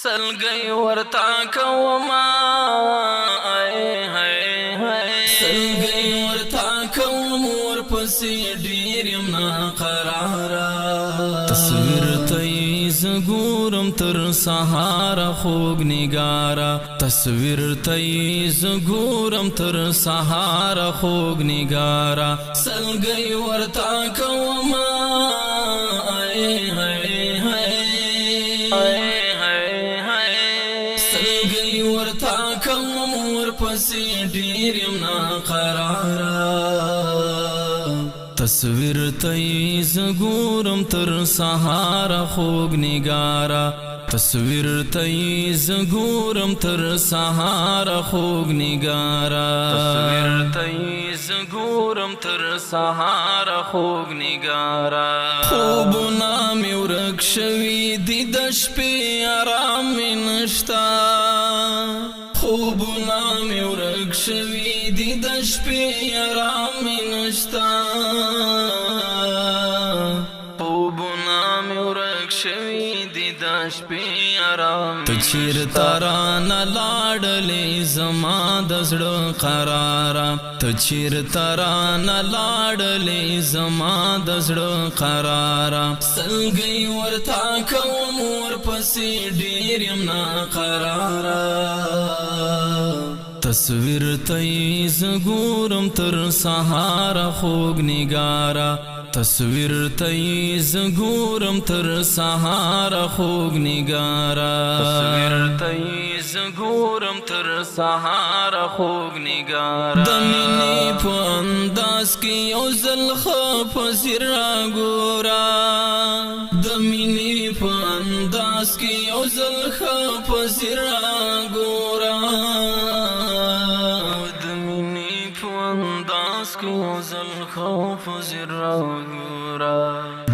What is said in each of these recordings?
سلګي ورتا کوما سلګي ورتا کوم ورپسې ډېر یم ناقراره تصویر ته زه ګورم تر سهاره خوږ نګاره تصویر ته زه ګورم تر سهاره خوږ نګاره سلګي ورتا کوما ورپسې ډېر یم ناقراره تصویر ته زه ګورم تر سهاره خوږ نګاره تصویر ته زه ګورم تر سهاره خوږ نګاره تصویر ته زه ګورم تر سهاره خوږ نګاره خوبونه مې ورک شوي دي د شپې آرام مې نشته خوبونه مې ورک شوي دي د شپې آرام مې نشته خوبونه مې ورک شوي دي د شپې آرام ته چېرته رانه لاړلې زما د زړه قراره ته چېرته رانه لاړلې زما د زړه قراره سلګي ورتا کوم ورپسې ډېر یم ناقراره تصویر ته زه ګورم تر سهاره خوږ نګاره تصویر ته زه ګورم تر سهاره خوږ نګاره تصویر ته زه ګورم تر سهاره خوږ نګاره د مینې په انداز کې یو ځل ښه په ځیر راګوره د مینې په انداز کې یو ځل ښه په ځیر راګوره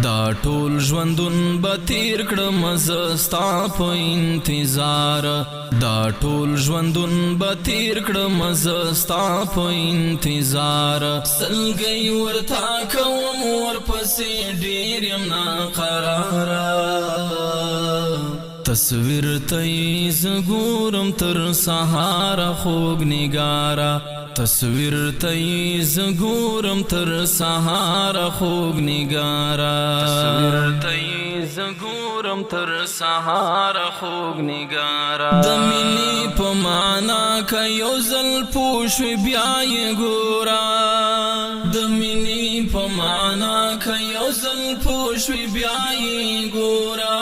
دا ټول ژوندون به تیر کړم زه ستا په انتظار دا ټول ژوندون به تیر کړم زه ستا په انتظار سلګي ورتا کوم ورپسې ډېر یم ناقراره تصویر ته زه ګورم تر سهاره خوږ نګاره تصویر ته زه ګورم تر سهاره خوږ نګاره تصویر ته زه ګورم تر سهاره خوږ نګاره د مینې په معنا که یو ځل پوه شوې بیا یې ګوره د مینې په معنا که یو ځل پوه شوې بیا یې ګوره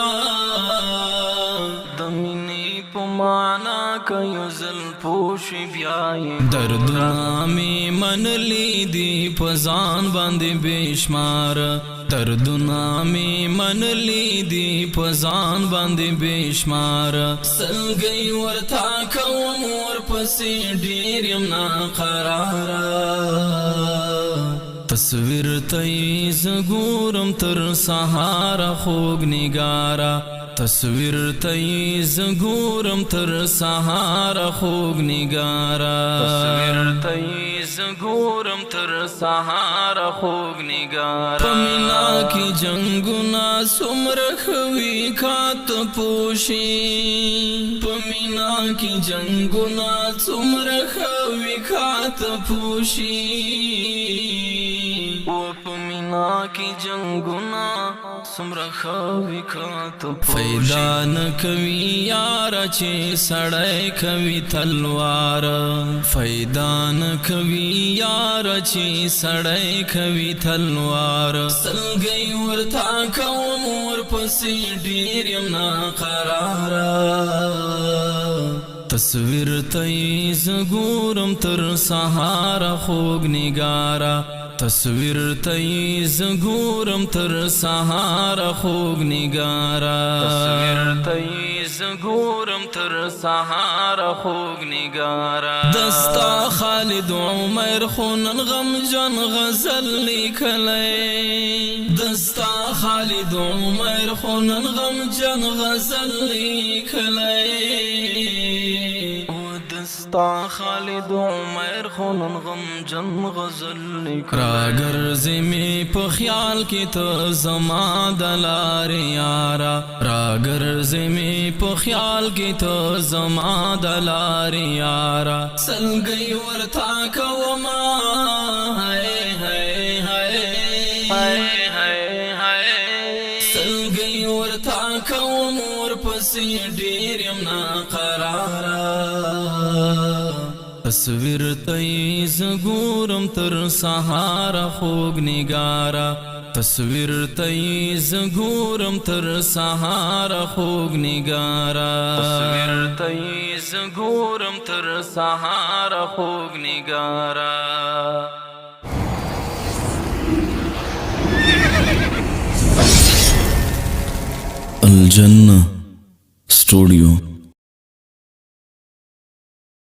د مینې په معنا که یو ځل پوه شوې بیا یې دردونه مې منلي دي په ځان باندې بې شماره دردونه مې منلي دي په ځان باندې بې شماره سلګي ورتا کوم ورپسې ډېر یم ناقراره تصویر ته زه ګورم تر سهاره خوږ نګاره تصویر ته زه ګورم تر سهاره خوږ نګاره تصویر ته زه ګورم تر سهاره خوږ نګاره په مینا کې جنګونه څومره ښه وي کاته پوشي په مینا کې جنګونه څومره ښه وي کاته پوشي په مینا کې جنګونه څومره ښه وي کاته فایده نه کوي یاره چې سړی کوي تلوار فایده نه کوي یاره چې سړی کوي تلوار سلګي ورتا کوم ورپسې ډېر یم ناقراره تصویر ته زه ګورم تر سهاره خوږ نګاره تصویر ته زه ګورم تر سهاره خوږ نګاره تصویر ته زه ګورم تر سهاره خوږ نګاره دستا خالد عمر خو نن غمجن غزل لیکلی دستا خالد عمر خو نن غمجن غزل لیکلی دستا خالد عمر خیر خونن غم جن غزل لیکل راګرځې می په خیال کې ته زما د لارې یارا راګرځې می په خیال کې ته زما د لارې یارا سلګي ورتا کوما هاي هاي هاي سلګي ورتا کوم ورپسې ډېر یم ناقراره تصویر ته زه ګورم تر سهاره خوږ نګاره تصویر ته زه ګورم تر سهاره خوږ نګاره تصویر ته زه ګورم تر سهاره خوږ نګاره الجنة ستوديو